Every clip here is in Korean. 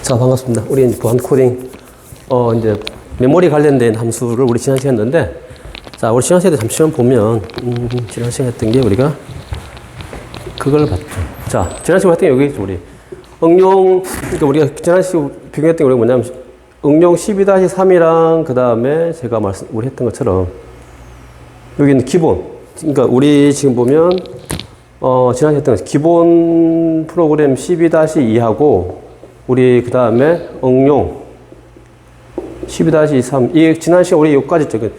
자, 반갑습니다. 우리 보안 코딩, 이제 메모리 관련된 함수를 우리 지난 시간에 했는데, 자, 우리 지난 시간에 잠시만 보면, 지난 시간에 했던 게 우리가 그걸 봤죠. 자, 지난 시간에 했던 게 여기 우리 응용, 그러니까 우리가 지난 시간에 비교했던 게 우리가 뭐냐면, 응용 12-3이랑 그 다음에 제가 우리 했던 것처럼, 여기는 기본. 그러니까 우리 지금 보면, 지난 시간에 했던 것, 기본 프로그램 12-2하고, 우리 그 다음에 응용 12-3 이 지난 시간 우리 여기까지 했죠.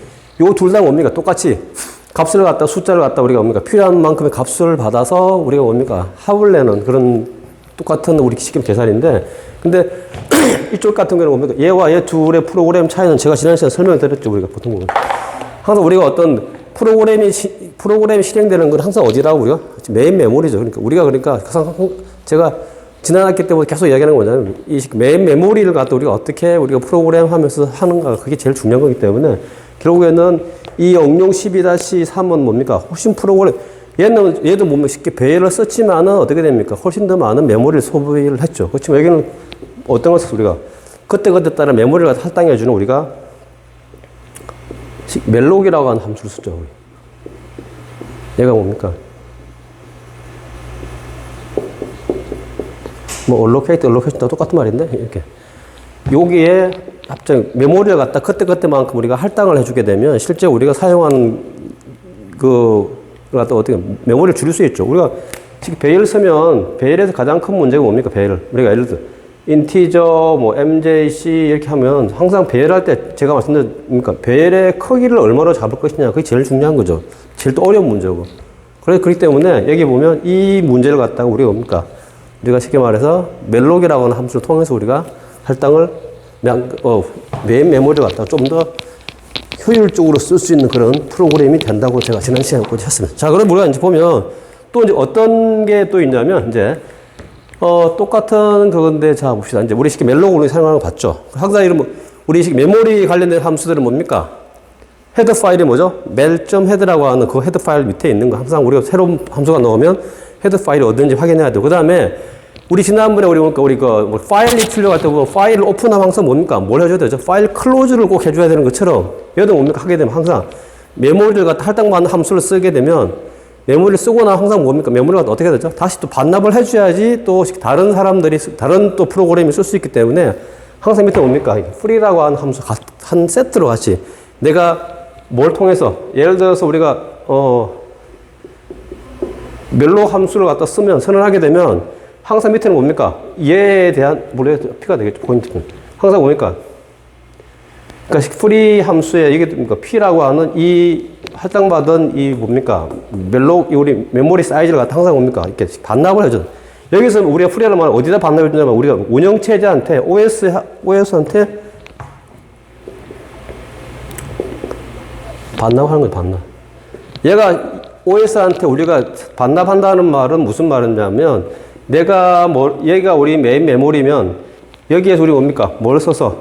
요 둘 다 뭡니까? 똑같이 값을 갖다 숫자를 갖다 우리가 뭡니까? 필요한 만큼의 값을 받아서 우리가 뭡니까? 합을 내는 그런 똑같은 우리 시스템 계산인데, 근데 이쪽 같은 경우는 뭡니까? 얘와 얘 둘의 프로그램 차이는 제가 지난 시간에 설명드렸죠. 우리가 보통 보면 항상 우리가 어떤 프로그램이 실행되는 건 항상 어디라고 우리가 메인 메모리죠. 그러니까 항상 제가 지난 학기 때부터 계속 이야기하는 건 뭐냐면, 이 메인 메모리를 갖다 우리가 어떻게 우리가 프로그램 하면서 하는가, 그게 제일 중요한 거기 때문에, 결국에는 이 응용 12-3은 뭡니까? 훨씬 프로그램, 얘도 뭡니까? 쉽게 배열을 썼지만은 어떻게 됩니까? 훨씬 더 많은 메모리를 소비를 했죠. 그렇지만 여기는 어떤 것을 우리가 그때그때 따라 메모리를 할당해주는 우리가 멜록이라고 하는 함수를 쓰죠. 얘가 뭡니까? 뭐 allocate도 똑같은 말인데, 이렇게 여기에 갑자기 메모리를 갖다 그때그때만큼 우리가 할당을 해주게 되면 실제 우리가 사용한 그걸 갖다 어떻게 메모리를 줄일 수 있죠. 우리가 지금 배열 쓰면 배열에서 가장 큰 문제가 뭡니까? 배열. 우리가 예를 들어 인티저 뭐 MJC 이렇게 하면 항상 배열할 때 제가 말씀드린 배열의 크기를 얼마로 잡을 것이냐, 그게 제일 중요한 거죠. 제일 또 어려운 문제고. 그렇기 때문에 여기 보면 이 문제를 갖다가 우리가 뭡니까? 우리가 쉽게 말해서 멜록이라고 하는 함수를 통해서 우리가 할당을 메인 메모리를 갖다가 좀 더 효율적으로 쓸 수 있는 그런 프로그램이 된다고 제가 지난 시간에 했습니다. 자, 그럼 우리가 이제 보면 또 이제 어떤 게 또 있냐면 이제 똑같은 그건데, 자 봅시다. 이제 우리 쉽게 멜록으로 사용하는 거 봤죠. 항상 이런 우리 식 메모리 관련된 함수들은 뭡니까? 헤더 파일이 뭐죠? 멜.헤드라고 하는 그 헤더 파일 밑에 있는 거. 항상 우리가 새로운 함수가 나오면 헤더 파일이 어딘지 확인해야 되고, 그 다음에 우리 지난번에 우리 뭐 파일 리출력 할 때 보면 파일을 오픈하면 항상 뭡니까? 뭘 해줘야 되죠? 파일 클로즈를 꼭 해줘야 되는 것처럼, 얘도 뭡니까? 하게 되면 항상 메모리를 갖다 할당받는 함수를 쓰게 되면 메모리를 쓰고 나면 항상 뭡니까? 메모리가 어떻게 해야 되죠? 다시 또 반납을 해줘야지 또 다른 사람들이, 다른 또 프로그램이 쓸 수 있기 때문에 항상 밑에 뭡니까? free라고 하는 함수 한 세트로 같이 내가 뭘 통해서, 예를 들어서 우리가 멜록 함수를 갖다 쓰면, 선언하게 되면 항상 밑에는 뭡니까? 얘에 대한 P가 되겠죠. 포인트는. 항상 뭡니까? 그러니까 free 함수에 이게 뭡니까? P라고 하는 이 할당받은 이 뭡니까? 멜록, 우리 메모리 사이즈를 갖다 항상 뭡니까? 이렇게 반납을 해줘. 여기서 우리가 free라는 말은 어디다 반납해 주냐면 우리가 운영체제한테, OS한테 반납하는 거예요, 반납. 얘가 OS한테 우리가 반납한다는 말은 무슨 말이냐면, 얘가 우리 메인 메모리면, 여기에서 우리 뭡니까? 뭘 써서,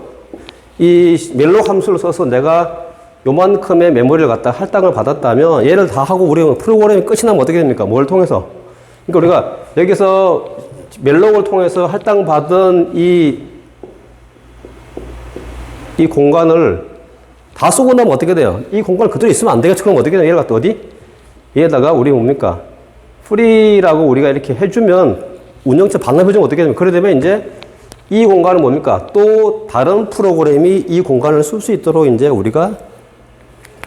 이 멜록 함수를 써서 내가 요만큼의 메모리를 갖다 할당을 받았다면, 얘를 다 하고 우리 프로그램이 끝이 나면 어떻게 됩니까? 뭘 통해서? 그러니까 우리가 여기서 멜록을 통해서 할당받은 이 공간을 다 쓰고 나면 어떻게 돼요? 이 공간 그대로 있으면 안 되겠죠? 그럼 어떻게 돼요? 얘를 갖다 어디? 얘에다가 우리 뭡니까? 프리라고 우리가 이렇게 해주면, 운영체 반납해주면 어떻게 되면, 그래 되면 이제 이 공간은 뭡니까? 또 다른 프로그램이 이 공간을 쓸 수 있도록 이제 우리가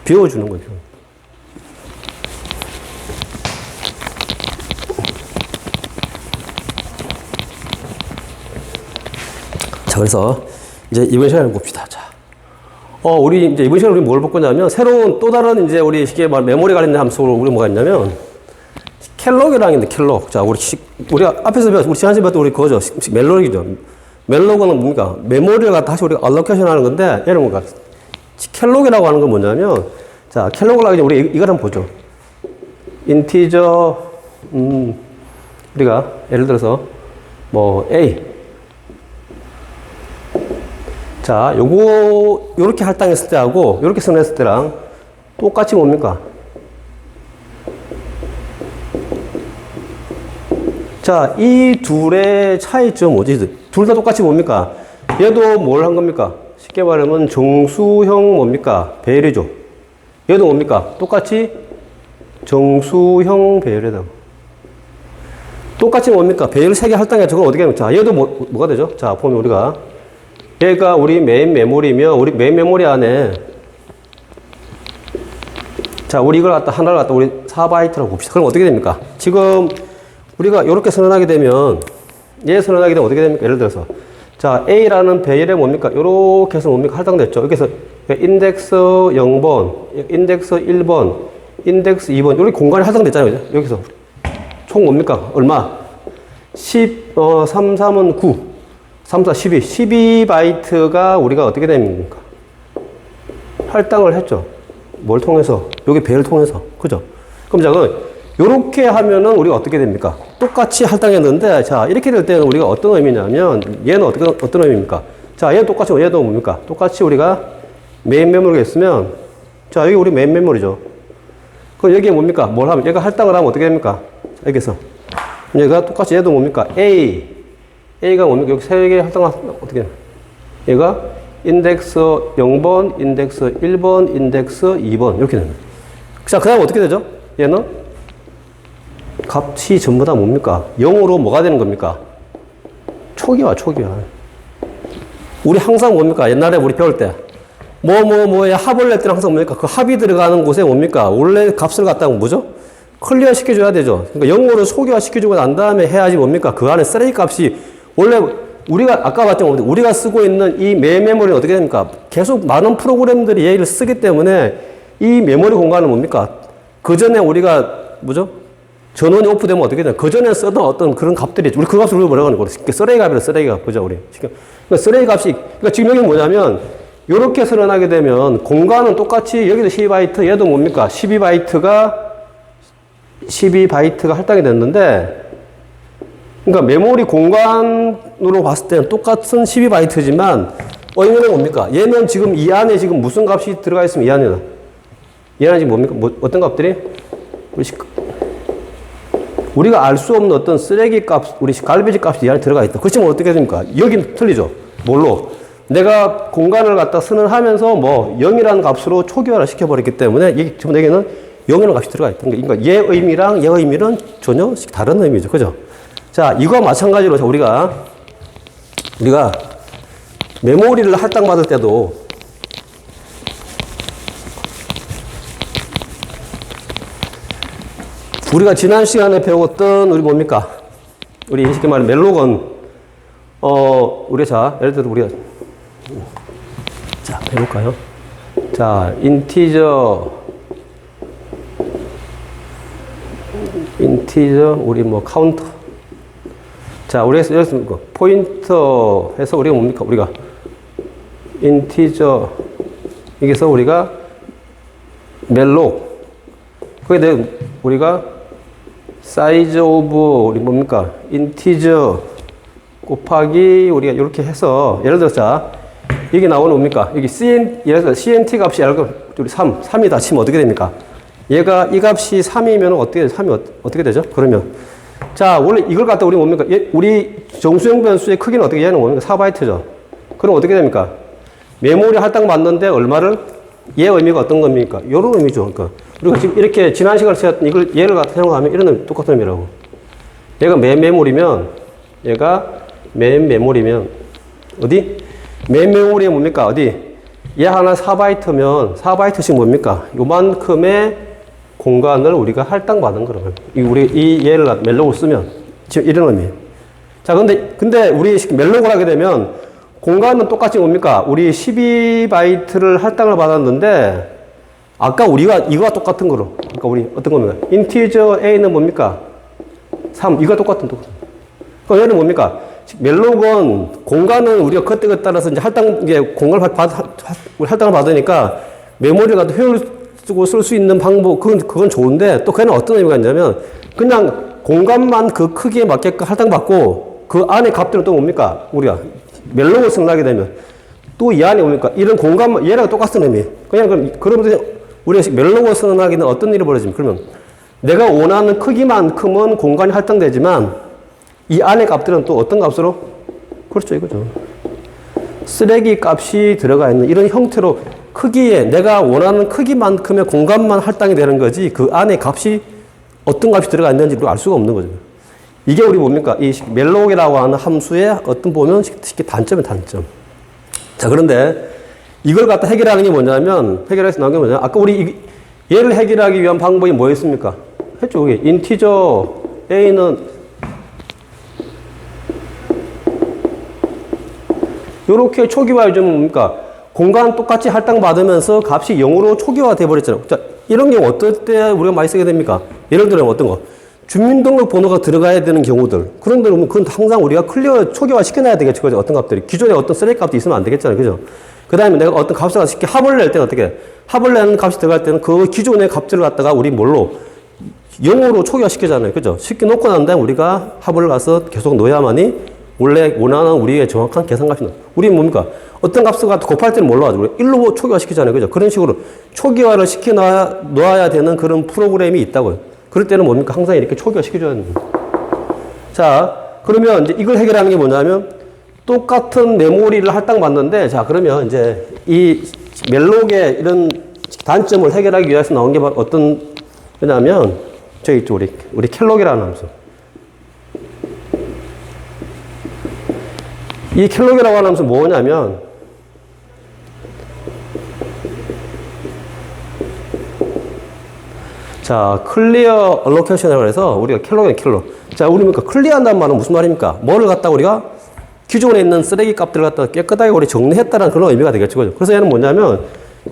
비워주는 거죠. 자, 그래서 이제 이번 시간에 봅시다. 자. 우리 이제 이번 시간에 우리 뭘 볼 거냐면, 새로운 또 다른 이제 우리 쉽게 말 메모리 관련된 함수로 우리 뭐가 있냐면, 켈록이라는 게 있는데, 켈록. 자, 우리가 앞에서 배웠, 우리 지난 시간에 봤던 우리 그거죠. 멜록이죠. 멜록은 뭡니까? 메모리를 갖다 다시 우리가 알로케이션 하는 건데, 얘는 뭔가, 켈록이라고 하는 건 뭐냐면, 자, 켈록을 하기 전에 우리 이걸 한번 보죠. 인티저, 우리가 예를 들어서, 뭐, A. 자, 요렇게 할당했을 때하고, 요렇게 선했을 때랑 똑같이 뭡니까? 자, 이 둘의 차이점 뭐지? 둘 다 똑같이 뭡니까? 얘도 뭘 한 겁니까? 쉽게 말하면 정수형 뭡니까? 배열이죠. 얘도 뭡니까? 똑같이 정수형 배열이다. 똑같이 뭡니까? 배열 3개 할당해. 저건 어떻게 하면, 자, 얘도 뭐가 되죠? 자, 보면 우리가, 얘가 우리 메인 메모리면, 우리 메인 메모리 안에, 자, 우리 이걸 갖다, 하나를 갖다 우리 4바이트라고 봅시다. 그럼 어떻게 됩니까? 지금, 우리가 이렇게 선언하게 되면, 얘 선언하게 되면 어떻게 됩니까? 예를 들어서, 자, A라는 배열에 뭡니까? 요렇게 해서 뭡니까? 할당됐죠. 여기서, 인덱스 0번, 인덱스 1번, 인덱스 2번, 이렇게 공간이 할당됐잖아요. 그죠? 여기서. 총 뭡니까? 얼마? 10, 3, 3은 9. 3, 4, 12. 12바이트가 우리가 어떻게 됩니까? 할당을 했죠. 뭘 통해서? 여기 배를 통해서. 그죠? 그럼 자, 요렇게 하면은 우리가 어떻게 됩니까? 똑같이 할당했는데, 자, 이렇게 될 때는 우리가 어떤 의미냐면, 얘는 어떤 의미입니까? 자, 얘는 똑같이, 얘도 뭡니까? 똑같이 우리가 메인 메모리가 있으면, 자, 여기 우리 메인 메모리죠. 그럼 여기에 뭡니까? 뭘 하면, 얘가 할당을 하면 어떻게 됩니까? 여기서. 얘가 똑같이 얘도 뭡니까? A가 뭡니까? 여기 3개 할당하면 어떻게 해? 얘가 인덱스 0번, 인덱스 1번, 인덱스 2번. 이렇게 됩니다. 자, 그 다음 어떻게 되죠? 얘는 값이 전부 다 뭡니까? 0으로 뭐가 되는 겁니까? 초기화. 우리 항상 뭡니까? 옛날에 우리 배울 때. 뭐에 합을 낼 때는 항상 뭡니까? 그 합이 들어가는 곳에 뭡니까? 원래 값을 갖다가 뭐죠? 클리어 시켜줘야 되죠. 그러니까 0으로 소기화 시켜주고 난 다음에 해야지 뭡니까? 그 안에 쓰레기 값이 원래 우리가 아까 봤던 거 우리가 쓰고 있는 이 메인 메모리는 어떻게 됩니까? 계속 많은 프로그램들이 얘를 쓰기 때문에 이 메모리 공간은 뭡니까? 그 전에 우리가 뭐죠? 전원이 오프되면 어떻게 되나? 그 전에 쓰던 어떤 그런 값들이 우리 그 값을 우리가 뭐라고 하는 거예요? 쓰레기 값이라 쓰레기 값. 보자 우리. 그러니까 쓰레기 값이 그러니까 지금 여기 뭐냐면 이렇게 선언하게 되면 공간은 똑같이 여기도 12바이트 얘도 뭡니까? 12바이트가 할당이 됐는데 그러니까 메모리 공간으로 봤을 때는 똑같은 12바이트지만 의미는 뭡니까? 얘는 지금 이 안에 지금 무슨 값이 들어가 있으면 이 안에는 얘는 지금 뭡니까? 어떤 값들이? 우리가 알 수 없는 어떤 쓰레기 값, 우리 갈비지 값이 이 안에 들어가 있다. 그렇지만 어떻게 됩니까? 여긴 틀리죠. 뭘로? 내가 공간을 갖다 선언하면서 뭐 0이라는 값으로 초기화를 시켜버렸기 때문에 지금 여기는 0이라는 값이 들어가 있다. 그러니까 얘 의미랑 얘 의미는 전혀 다른 의미죠. 그죠? 자, 이거와 마찬가지로 우리가 메모리를 할당받을 때도 우리가 지난 시간에 배웠던 우리 뭡니까? 우리 쉽게 말하면 멜로건 우리가 자, 예를 들어 우리가 자, 해볼까요? 자, 인티저 우리 뭐 카운터 자, 우리가 여기서 포인터 해서 우리가 뭡니까? 우리가 인티저 여기서 우리가 멜록 거기에 우리가 사이즈 오브 우리 뭡니까? 인티저 곱하기 우리가 이렇게 해서 예를 들어서 자, 여기 나오는 뭡니까? 여기 예를 들어서 CNT 값이 우리 3이다 치면 어떻게 됩니까? 얘가 이 값이 3이면 어떻게 3이 어떻게 되죠? 그러면 자, 원래 이걸 갖다 우리 뭡니까? 우리 정수형 변수의 크기는 어떻게 얘는 뭡니까? 4바이트죠. 그럼 어떻게 됩니까? 메모리 할당 받는데 얼마를 얘 의미가 어떤 겁니까? 이런 의미죠. 그러니까 우리가 지금 이렇게 지난 시간에 쓰였던 이걸 얘를 갖다 사용하면 이런 의미 똑같은 의미라고. 얘가 메인 메모리면 어디? 메인 메모리에 뭡니까? 어디? 얘 하나 4바이트면 4바이트씩 뭡니까? 요만큼의 공간을 우리가 할당받은 거라고요. 우리 이 얘를 멜록을 쓰면 지금 이런 의미. 자, 근데 우리 멜록을 하게 되면 공간은 똑같이 뭡니까? 우리 12바이트를 할당을 받았는데 아까 우리가 이거와 똑같은 거로. 그러니까 우리 어떤 겁니까? 인티저 A는 뭡니까? 3. 이거 똑같은. 그럼 얘는 뭡니까? 멜록은 공간은 우리가 그때 따라서 이제 공간을 할당을 받으니까 메모리가 효율적으로 쓸 수 있는 방법, 그건 좋은데 또 걔는 어떤 의미가 있냐면 그냥 공간만 그 크기에 맞게끔 할당받고 그 안에 값들은 또 뭡니까? 우리가 멜록을 선언하게 되면 또 이 안에 뭡니까? 이런 공간만, 얘랑 똑같은 의미. 그러면 우리가 멜록을 선언하기는 어떤 일이 벌어집니까? 그러면 내가 원하는 크기만큼은 공간이 할당되지만 이 안의 값들은 또 어떤 값으로? 그렇죠, 이거죠. 쓰레기 값이 들어가 있는 이런 형태로 크기에 내가 원하는 크기만큼의 공간만 할당이 되는 거지 그 안에 값이 어떤 값이 들어가 있는지 알 수가 없는 거죠. 이게 우리 뭡니까? 이 멜록이라고 하는 함수의 어떤 보면 쉽게 단점이 단점. 자, 그런데 이걸 갖다 해결하는 게 뭐냐면, 해결해서 나온 게 뭐냐면, 아까 우리 얘를 해결하기 위한 방법이 뭐였습니까? 했죠, 그게. 인티저 A는 요렇게 초기화해주면 뭡니까? 공간 똑같이 할당받으면서 값이 0으로 초기화 돼버렸잖아요. 자, 이런 경우 어떨 때 우리가 많이 쓰게 됩니까? 예를 들면 어떤 거? 주민등록번호가 들어가야 되는 경우들. 그런 데는 그건 항상 우리가 클리어 초기화 시켜놔야 되겠죠. 그죠? 어떤 값들이. 기존에 어떤 쓰레기 값도 있으면 안 되겠잖아요. 그죠? 그 다음에 내가 어떤 값을 쉽게 합을 낼 때는 어떻게 해? 합을 내는 값이 들어갈 때는 그 기존의 값들을 갖다가 우리 뭘로? 0으로 초기화 시키잖아요. 그죠? 시켜놓고 난 다음에 우리가 합을 가서 계속 넣어야만이 원래 원하는 우리의 정확한 계산값이 나와요. 우리는 뭡니까? 어떤 값을 갖다 곱할 때는 뭘로 하죠? 우리 1로 초기화 시키잖아요. 그죠? 그런 식으로 초기화를 시켜 놓아야 되는 그런 프로그램이 있다고요. 그럴 때는 뭡니까? 항상 이렇게 초기화 시켜줘야 됩니다. 자, 그러면 이제 이걸 해결하는 게 뭐냐면 똑같은 메모리를 할당받는데 자, 그러면 이제 이 멜록의 이런 단점을 해결하기 위해서 나온 게 바로 어떤 거냐면 저기 있죠. 우리 켈록이라는 함수. 이 켈록이라고 하는 함수 뭐냐면 자, 클리어 얼로케이션이라고 해서 우리가 켈록이에요, 켈록. 자, 우리 그러니까 클리어한다는 말은 무슨 말입니까? 뭐를 갖다가 우리가 기존에 있는 쓰레기 값들을 갖다가 깨끗하게 우리 정리했다는 그런 의미가 되겠죠. 그래서 얘는 뭐냐면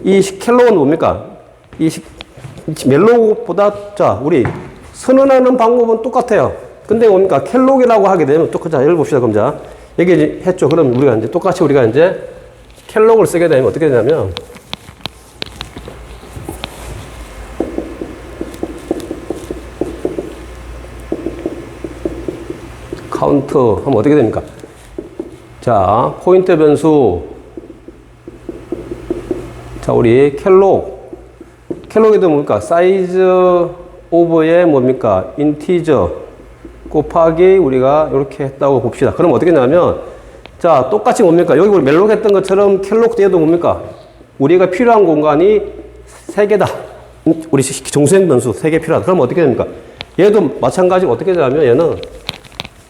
이 켈록은 뭡니까? 이 멜록보다 자, 우리 선언하는 방법은 똑같아요. 근데 뭡니까? 켈록이라고 하게 되면 자, 예를 봅시다. 그럼 자, 얘기 했죠. 그럼 우리가 이제 똑같이 우리가 이제 켈록을 쓰게 되면 어떻게 되냐면 카운트 하면 어떻게 됩니까? 자, 포인트 변수. 자, 우리 켈록에도 뭡니까? 사이즈 오브의 뭡니까? 인티저 곱하기 우리가 이렇게 했다고 봅시다. 그럼 어떻게 되냐면 자, 똑같이 뭡니까? 여기 우리 멜록 했던 것처럼 켈록 때도 뭡니까? 우리가 필요한 공간이 3개다. 우리 정수행 변수 3개 필요하다. 그럼 어떻게 됩니까? 얘도 마찬가지로 어떻게 되냐면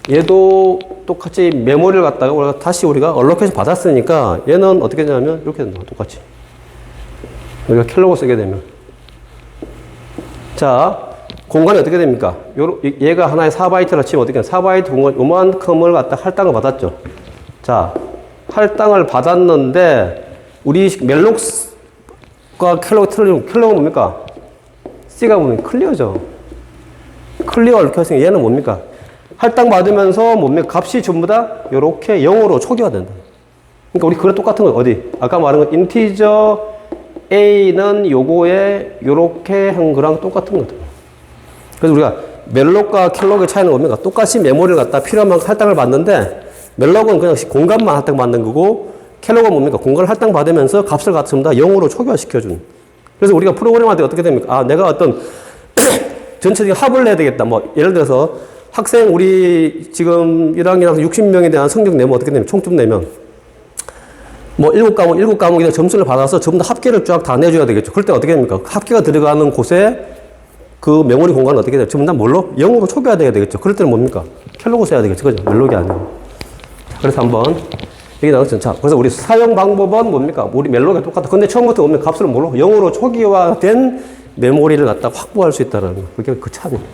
얘도 똑같이 메모리를 갖다가 다시 우리가 얼로케이션 받았으니까 얘는 어떻게 되냐면 이렇게 된다. 똑같이. 우리가 켈록을 쓰게 되면. 자, 공간이 어떻게 됩니까? 얘가 하나의 4바이트라 치면 어떻게 되냐. 4바이트 공간 요만큼을 갖다 할당을 받았죠. 자, 할당을 받았는데 우리 멜록과 켈록이 틀리면 켈록은 뭡니까? C가 보면 클리어죠. 클리어 얼로케이션 얘는 뭡니까? 할당받으면서 뭡니까? 값이 전부 다 이렇게 0으로 초기화된다. 그러니까 우리 그거 똑같은 거 어디? 아까 말한 거 인티저 A는 요거에 요렇게 한 거랑 똑같은 거다. 그래서 우리가 멜록과 켈록의 차이는 뭡니까? 똑같이 메모리를 갖다 필요한 만큼 할당을 받는데 멜록은 그냥 공간만 할당받는 거고 켈록은 뭡니까? 공간을 할당받으면서 값을 갖다 전부 다 0으로 초기화시켜준. 그래서 우리가 프로그램할 때 어떻게 됩니까? 아, 내가 어떤 전체적인 합을 내야 되겠다. 뭐 예를 들어서 학생 우리 지금 1학년에서 60명에 대한 성적 내면 어떻게 되면 총점 내면 뭐 7과목이나 점수를 받아서 전부 다 합계를 쫙 다 내줘야 되겠죠. 그럴 때 어떻게 됩니까? 합계가 들어가는 곳에 그 메모리 공간은 어떻게 돼요? 전부 다 뭘로? 0으로 초기화돼야 되겠죠. 그럴 때는 뭡니까? 켈록을 써야 되겠죠. 그죠? 멜록이 아니고. 그래서 한번 얘기 나눴죠. 자, 그래서 우리 사용 방법은 뭡니까? 우리 멜록이 똑같아. 근데 처음부터 오면 값을 뭘로? 0으로 초기화된 메모리를 갖다 확보할 수 있다는 거. 그게 그 차이입니다.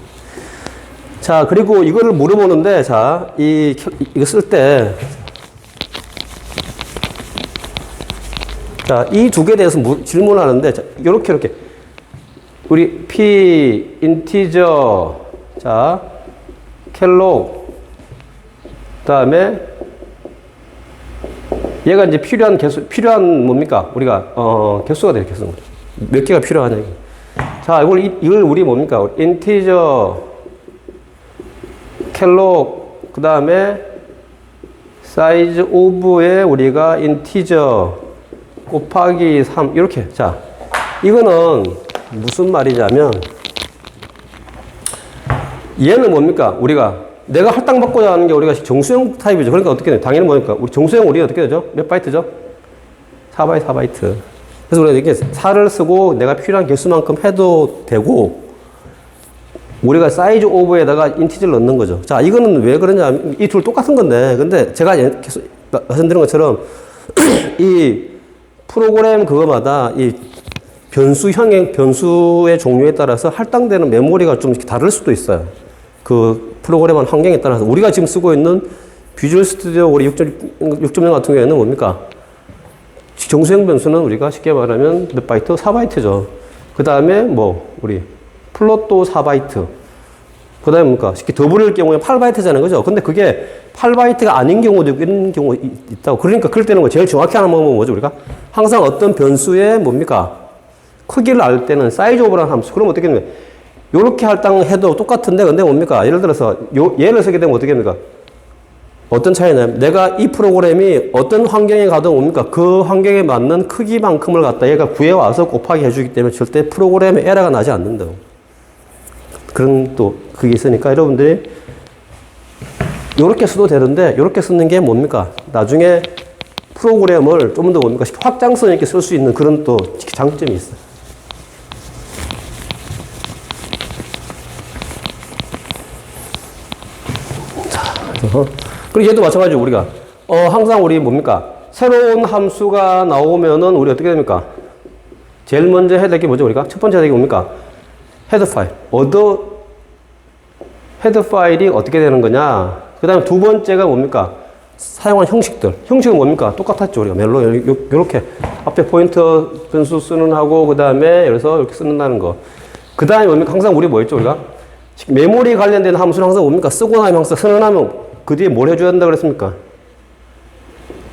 자, 그리고 이거를 물어보는데, 자, 이거 쓸 때, 자, 이 두 개에 대해서 질문하는데, 자, 요렇게. 우리 P, 인티저, 자, 켈록, 그 다음에, 얘가 이제 필요한 뭡니까? 우리가, 개수가 돼요, 개수. 몇 개가 필요하냐. 자, 이걸 우리 뭡니까? 인티저, 켈록, 그 다음에 사이즈 오브에 우리가 인티저 곱하기 3 이렇게. 자, 이거는 무슨 말이냐면 얘는 뭡니까? 우리가 내가 할당받고자 하는 게 우리가 정수형 타입이죠. 그러니까 어떻게 돼요? 당연히 뭐니까 우리 정수형 우리가 어떻게 되죠? 몇 바이트죠? 4바이트, 4바이트. 그래서 우리가 이렇게 4를 쓰고 내가 필요한 개수만큼 해도 되고 우리가 사이즈 오브에다가 인티저를 넣는 거죠. 자, 이거는 왜 그러냐? 이 둘 똑같은 건데, 근데 제가 계속 말씀드린 것처럼 이 프로그램 그거마다 이 변수의 종류에 따라서 할당되는 메모리가 좀 다를 수도 있어요. 그 프로그램 환경에 따라서. 우리가 지금 쓰고 있는 비주얼 스튜디오 우리 6.0 같은 경우에는 뭡니까? 정수형 변수는 우리가 쉽게 말하면 몇 바이트? 4바이트죠. 그 다음에 우리 플롯도 4바이트. 그 다음에 뭡니까? 쉽게 더블일 경우에 8바이트잖아요. 그죠? 근데 그게 8바이트가 아닌 경우도 있는 경우 있다고. 그러니까 그럴 때는 제일 정확히 하는 방법은 뭐죠? 우리가 항상 어떤 변수의 뭡니까? 크기를 알 때는 사이즈 오브라는 함수. 그럼 어떻게 됩니까? 요렇게 할당해도 똑같은데, 근데 뭡니까? 예를 들어서, 예를 쓰게 되면 어떻게 됩니까? 어떤 차이냐면, 내가 이 프로그램이 어떤 환경에 가도 뭡니까? 그 환경에 맞는 크기만큼을 갖다 얘가 구해와서 곱하기 해주기 때문에 절대 프로그램에 에러가 나지 않는다고. 그런 또, 그게 있으니까 여러분들이 요렇게 써도 되는데, 요렇게 쓰는 게 뭡니까? 나중에 프로그램을 좀 더 뭡니까? 확장성 있게 쓸 수 있는 그런 또 장점이 있어요. 그리고 얘도 마찬가지로 우리가 항상 우리 뭡니까? 새로운 함수가 나오면은 우리 어떻게 됩니까? 제일 먼저 해야 될 게 뭐죠? 우리가 첫 번째 해야 될 게 뭡니까? 헤더 파일. 헤더 파일이 어떻게 되는 거냐? 그 다음에 두 번째가 뭡니까? 사용한 형식들. 형식은 뭡니까? 똑같았죠. 우리가 멜로 요렇게 앞에 포인터 변수 쓰는 하고 그 다음에 여기서 이렇게 쓰는다는 거. 그 다음에 뭡니까? 항상 우리 뭐 했죠? 우리가 메모리 관련된 함수는 항상 뭡니까? 쓰고 나면 항상 선언하면 그 뒤에 뭘 해줘야 된다 그랬습니까?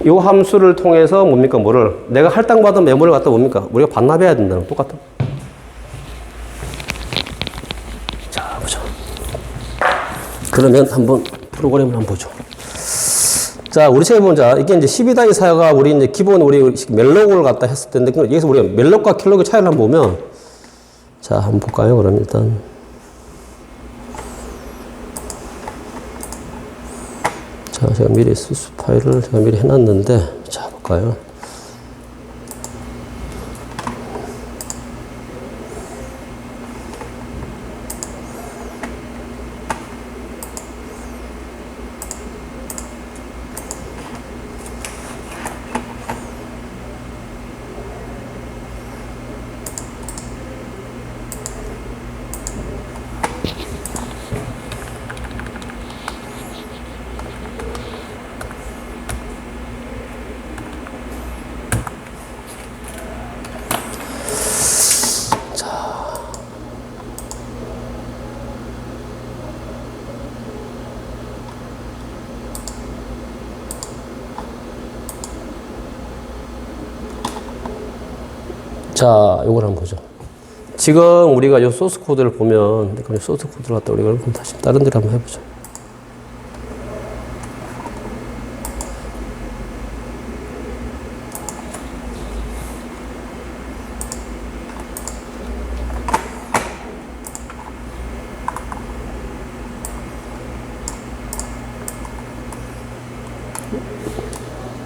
요 함수를 통해서 뭡니까? 내가 할당받은 메모리를 갖다 뭡니까? 우리가 반납해야 된다는 거 똑같아. 자, 보죠. 그러면 한번 프로그램을 한번 보죠. 자, 우리 책에 보자. 이게 이제 12-4가 우리 이제 기본 우리 멜록을 갖다 했을 텐데, 여기서 우리가 멜록과 킬록의 차이를 한번 보면, 자, 한번 볼까요? 그럼 일단. 자, 제가 미리 소스 파일을 제가 미리 해놨는데, 자, 볼까요? 자, 요걸 한번 보죠. 지금 우리가 이 소스 코드를 보면, 소스 코드를 갖다 우리가 다시 다른 데로 한번 해보죠.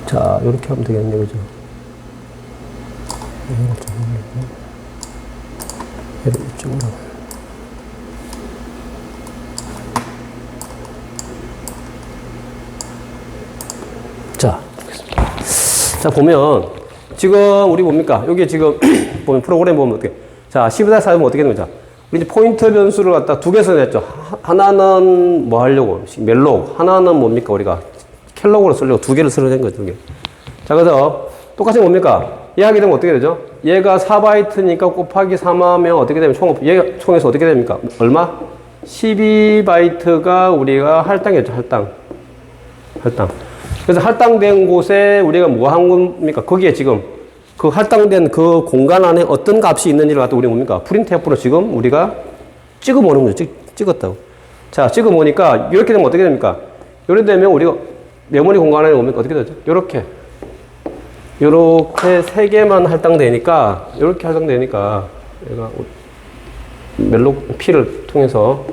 자, 요렇게 하면 되겠네, 그죠? 얘를 이쪽으로. 자, 자, 보면, 지금 우리 뭡니까? 여기 지금 보면 프로그램 보면 어떻게. 자, 12-4 보면 어떻게 되는 거죠? 우리 이제 포인터 변수를 갖다 두 개 써냈죠. 하나는 뭐 하려고? 멜록. 하나는 뭡니까? 우리가 켈록으로 쓰려고 두 개를 써낸 거죠, 두 개. 자, 그래서 똑같이 뭡니까? 얘 하게 되면 어떻게 되죠? 얘가 4바이트니까 곱하기 3하면 어떻게 되면 얘가 총에서 어떻게 됩니까? 얼마? 12바이트가 우리가 할당했죠, 할당. 그래서 할당된 곳에 우리가 뭐 한 겁니까? 거기에 지금 그 할당된 그 공간 안에 어떤 값이 있는지를 갖다 우리 뭡니까? 프린트F로 지금 우리가 찍어 모는 거죠. 찍었다고. 자, 찍어 모니까 이렇게 되면 어떻게 됩니까? 이렇게 되면 우리가 메모리 공간 안에 뭡니까? 어떻게 되죠? 요렇게 세 개만 할당되니까, 요렇게 할당되니까, 얘가 멜록 P를 통해서,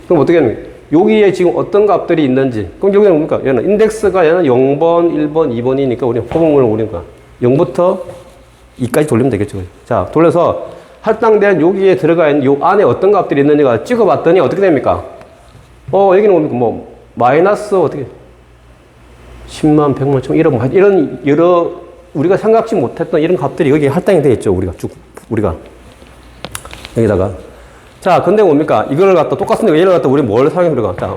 그럼 어떻게 합니까? 여기에 지금 어떤 값들이 있는지. 그럼 여기는 뭡니까? 얘는 인덱스가 얘는 0번, 1번, 2번이니까 우리는 호봉을 우리가 0부터 2까지 돌리면 되겠죠. 자, 돌려서 할당된 여기에 들어가 있는 요 안에 어떤 값들이 있는지가 찍어봤더니 어떻게 됩니까? 여기는 뭡니까? 뭐, 마이너스 어떻게 10만, 100만, 1억, 뭐, 이런 여러 우리가 생각지 못했던 이런 값들이 여기에 할당이 되어 있죠. 우리가. 여기다가. 자, 근데 뭡니까? 이걸 갖다 똑같은데 얘를 갖다 우리 뭘 사용해서 자,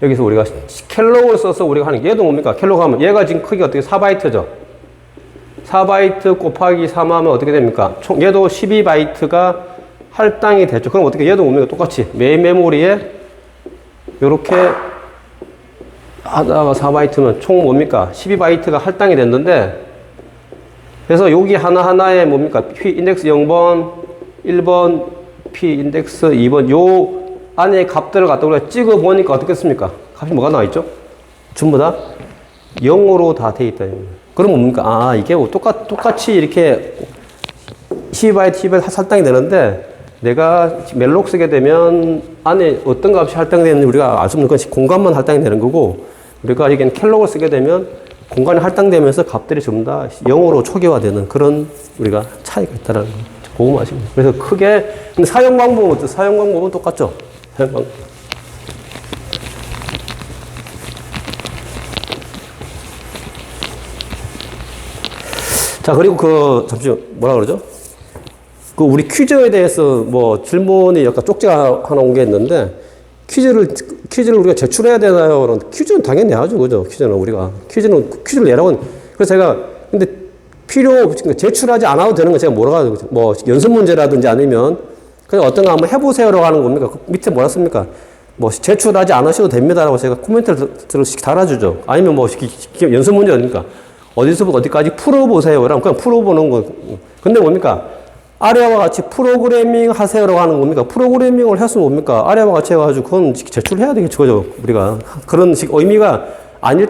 여기서 우리가 켈록을 써서 우리가 하는 게 얘도 뭡니까? 켈록 하면 얘가 지금 크기가 어떻게 4바이트죠? 4바이트 곱하기 3 하면 어떻게 됩니까? 총 얘도 12바이트가 할당이 됐죠. 그럼 어떻게 얘도 뭡니까? 똑같이 메인 메모리에 요렇게 하다가 4바이트면 총 뭡니까? 12바이트가 할당이 됐는데 그래서 여기 하나하나에 뭡니까? P 인덱스 0번, 1번, P 인덱스 2번 요 안에 값들을 갖다 우리가 찍어 보니까 어떻겠습니까? 값이 뭐가 나와 있죠? 전부 다 0으로 다 돼 있다. 그럼 뭡니까? 이게 똑같이 이렇게 12바이트, 12바이트 할당이 되는데 내가 멜록 쓰게 되면 안에 어떤 값이 할당이 되는지 우리가 알 수 없는 건 공간만 할당이 되는 거고 우리가 여기는 켈록을 쓰게 되면 공간이 할당되면서 값들이 전부 다 0으로 초기화되는 그런 우리가 차이가 있다는 거. 그거 아시면 그래서 크게 근데 사용 방법은 어때요? 사용 방법은 똑같죠. 사용 방법. 자 그리고 잠시 뭐라 그러죠? 우리 퀴즈에 대해서 뭐 질문이 약간 쪽지가 하나 온 게 있는데 퀴즈를 우리가 제출해야 되나요? 그런데 퀴즈는 당연히 내야죠, 그죠? 퀴즈를 내라고. 그래서 제가 근데 제출하지 않아도 되는 거 제가 뭐라고 하죠? 뭐 연습 문제라든지 아니면 그냥 어떤 거 한번 해보세요라고 하는 겁니까? 그 밑에 뭐라 씁니까? 뭐 제출하지 않으셔도 됩니다라고 제가 코멘트를 달아주죠. 아니면 뭐 연습 문제 아닙니까? 어디서부터 어디까지 풀어보세요라고 그냥 풀어보는 거. 근데 뭡니까? 아래와 같이 프로그래밍 하세요라고 하는 겁니까? 프로그래밍을 했으면 뭡니까? 아래와 같이 해가지고 그건 제출해야 되겠죠, 그죠? 우리가. 그런 의미가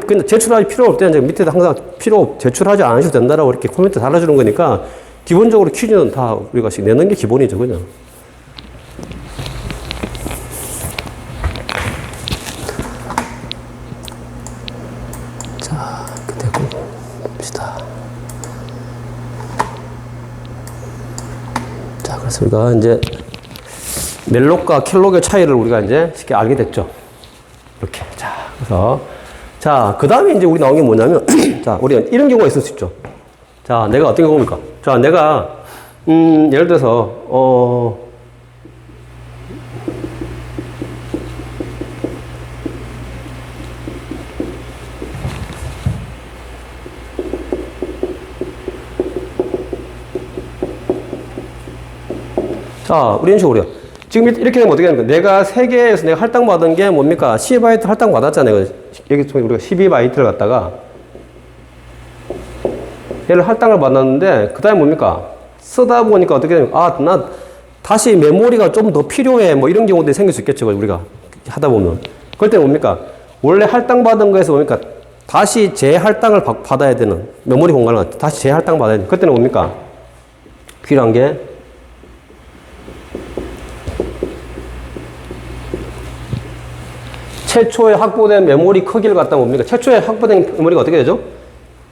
근데 제출할 필요 없대요. 밑에도 항상 제출하지 않으셔도 된다라고 이렇게 코멘트 달아주는 거니까 기본적으로 퀴즈는 다 우리가 내는 게 기본이죠, 그죠? 자, 됐고, 봅시다. 자, 그래서 우리가 이제 멜록과 켈록의 차이를 우리가 이제 쉽게 알게 됐죠. 이렇게. 자, 그 다음에 이제 우리 나온 게 뭐냐면, 자, 우리가 이런 경우가 있을 수 있죠. 자, 내가 어떤 경우입니까? 자, 내가, 예를 들어서, 자, 우리 이런 식으로요. 지금 이렇게 되면 어떻게 됩니까? 내가 세계에서 내가 할당받은 게 뭡니까? 12바이트 할당받았잖아요. 여기 우리가 12바이트를 갖다가 얘를 할당을 받았는데 그 다음에 뭡니까? 쓰다 보니까 어떻게 됩니까? 나 다시 메모리가 좀 더 필요해. 뭐 이런 경우도 생길 수 있겠죠. 우리가 하다 보면. 그럴 때 뭡니까? 원래 할당받은 거에서 뭡니까? 다시 재할당을 받아야 되는 메모리 공간을 다시 재할당 받아야 되는 그때는 뭡니까? 필요한 게 최초에 확보된 메모리 크기를 갖다 뭡니까? 최초에 확보된 메모리가 어떻게 되죠?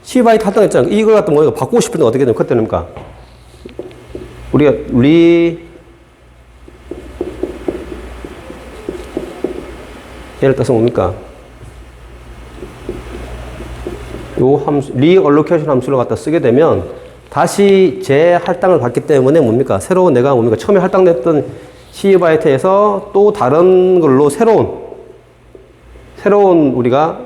12바이트 할당했잖아요. 이걸 갖다 뭐 바꾸고 싶을 때 어떻게 되면 그때는 뭡니까? 우리가 예를 들어서 뭡니까? 요 함수, 리얼로케이션 함수를 갖다 쓰게 되면 다시 재할당을 받기 때문에 뭡니까? 새로운 내가 뭡니까? 처음에 할당됐던 12바이트에서 또 다른 걸로 새로운 우리가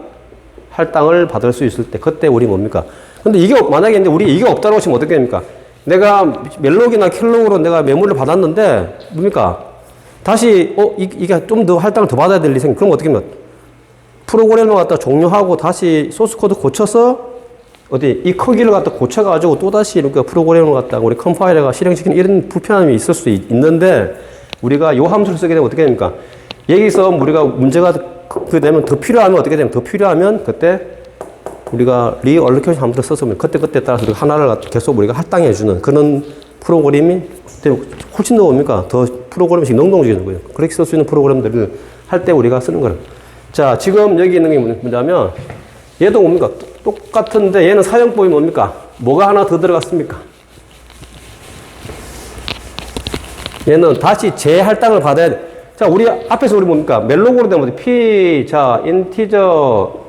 할당을 받을 수 있을 때 그때 우리 뭡니까? 근데 이게 만약에 우리 이게 없다고 하시면 어떻게 됩니까? 내가 멜록이나 켈록으로 내가 메모리를 받았는데 뭡니까? 다시 이게 좀 더 할당을 더 받아야 될 일이 생겨. 그럼 어떻게 하면 프로그램을 갖다 종료하고 다시 소스 코드 고쳐서 이 크기를 갖다 고쳐가지고 또 다시 이렇게 프로그램을 갖다 우리 컴파일러가 실행시키는 이런 불편함이 있을 수 있는데 우리가 요 함수를 쓰게 되면 어떻게 됩니까? 여기서 우리가 문제가 되면 더 필요하면 어떻게 되면 더 필요하면 그때 우리가 리얼로케이션 함수를 써서 그때 따라서 우리가 하나를 계속 우리가 할당해주는 그런 프로그램이 훨씬 더 뭡니까? 더 프로그램식 능동적인 거예요. 그렇게 쓸 수 있는 프로그램들을 할 때 우리가 쓰는 거예요. 자, 지금 여기 있는 게 뭐냐면 얘도 뭡니까? 똑같은데 얘는 사용법이 뭡니까? 뭐가 하나 더 들어갔습니까? 얘는 다시 재할당을 받아야 돼. 자, 우리 앞에서 우리 뭡니까? 멜로그로 되면 P, 자, 인티저.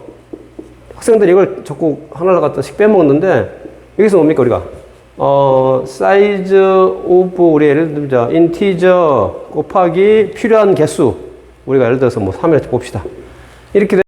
학생들이 이걸 자꾸 하나를 갖다 씩 빼먹는데, 여기서 뭡니까, 우리가? 사이즈 오브, 우리 예를 들자, 인티저 곱하기 필요한 개수. 우리가 예를 들어서 뭐 3이라고 봅시다. 이렇게